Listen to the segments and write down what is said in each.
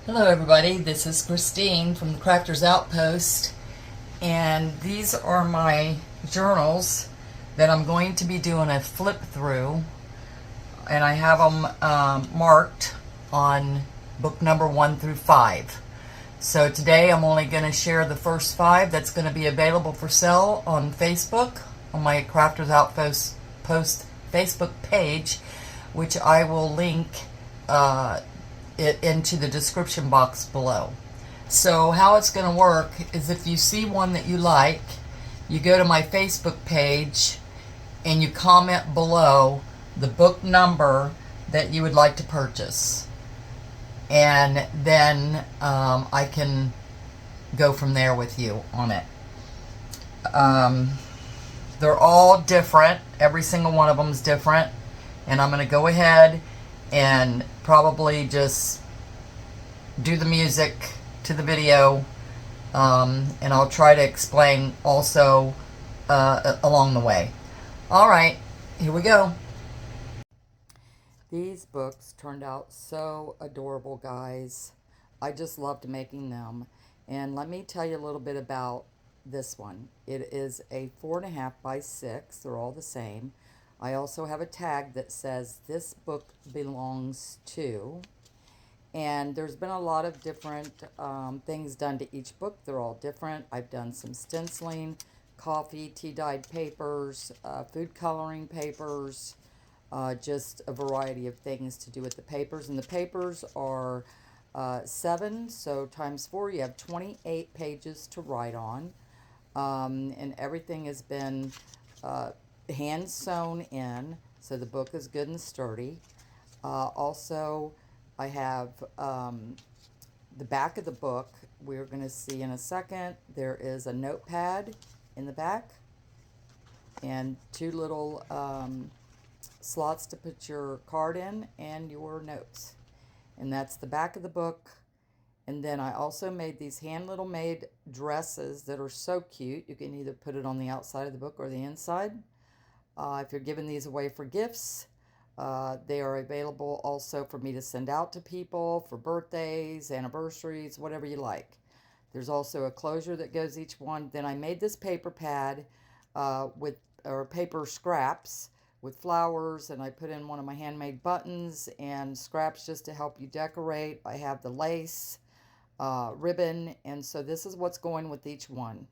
Hello everybody, this is Christine from the Crafters Outpost, and these are my journals that I'm going to be doing a flip through, and I have them marked on book number 1 through 5. So today I'm only going to share the first 5 that's going to be available for sale on Facebook, on my Crafters Outpost Facebook page, which I will link it into the description box below. So how it's going to work is if you see one that you like, you go to my Facebook page and you comment below the book number that you would like to purchase, and then I can go from there with you on it. They're all different. Every single one of them is different, and I'm going to go ahead and probably just do the music to the video, and I'll try to explain also along the way. Alright, here we go. These books turned out so adorable, guys. I just loved making them. And let me tell you a little bit about this one. It is a 4.5 by 6. They're all the same. I also have a tag that says this book belongs to. And there's been a lot of different things done to each book. They're all different. I've done some stenciling, coffee, tea-dyed papers, food coloring papers, just a variety of things to do with the papers. And the papers are 7, so times 4, you have 28 pages to write on. And everything has been hand sewn in, so the book is good and sturdy. Also, I have the back of the book. We're going to see in a second. There is a notepad in the back and 2 little slots to put your card in and your notes. And that's the back of the book. And then I also made these little made dresses that are so cute. You can either put it on the outside of the book or the inside. If you're giving these away for gifts, they are available also for me to send out to people for birthdays, anniversaries, whatever you like. There's also a closure that goes each one. Then I made this paper pad or paper scraps with flowers, and I put in one of my handmade buttons and scraps just to help you decorate. I have the lace, ribbon, and so this is what's going with each one.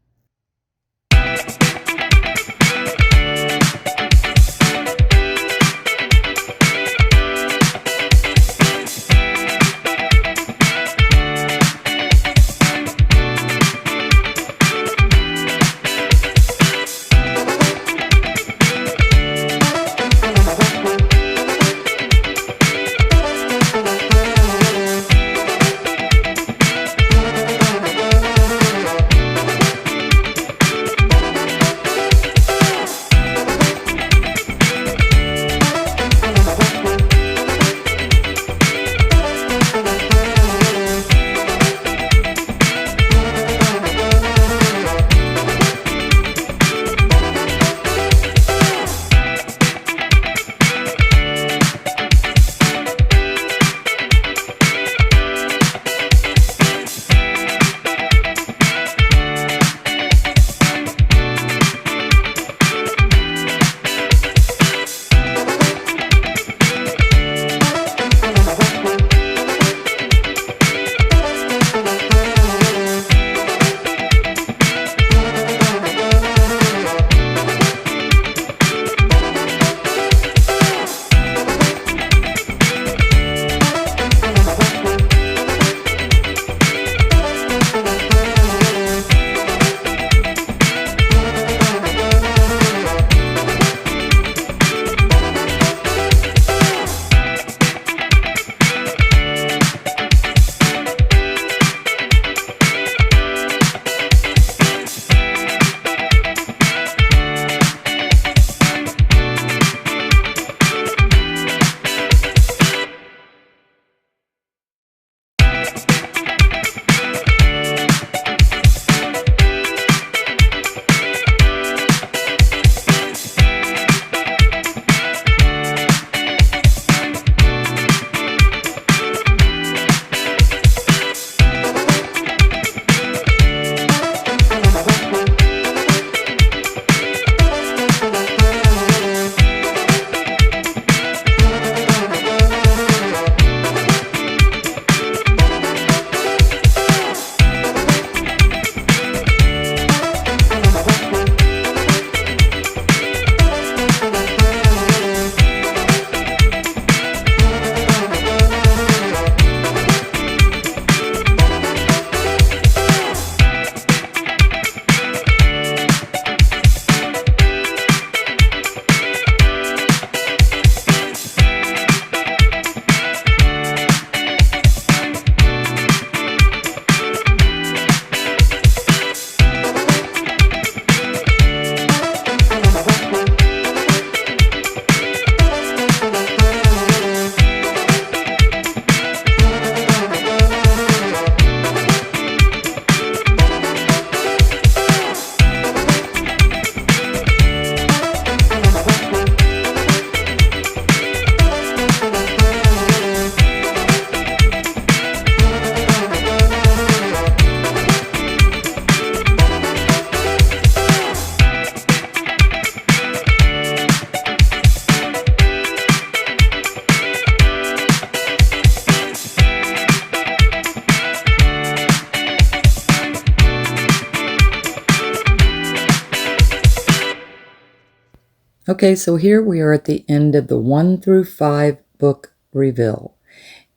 Okay, so here we are at the end of the 1 through 5 book reveal.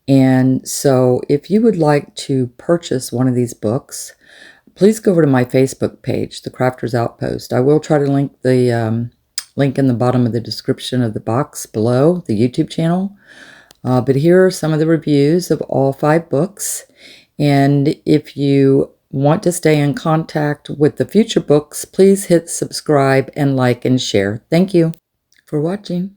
And so if you would like to purchase one of these books, please go over to my Facebook page, The Crafter's Outpost. I will try to link the link in the bottom of the description of the box below, the YouTube channel. But here are some of the reviews of all 5 books. And if you want to stay in contact with the future books, please hit subscribe and like and share. Thank you for watching.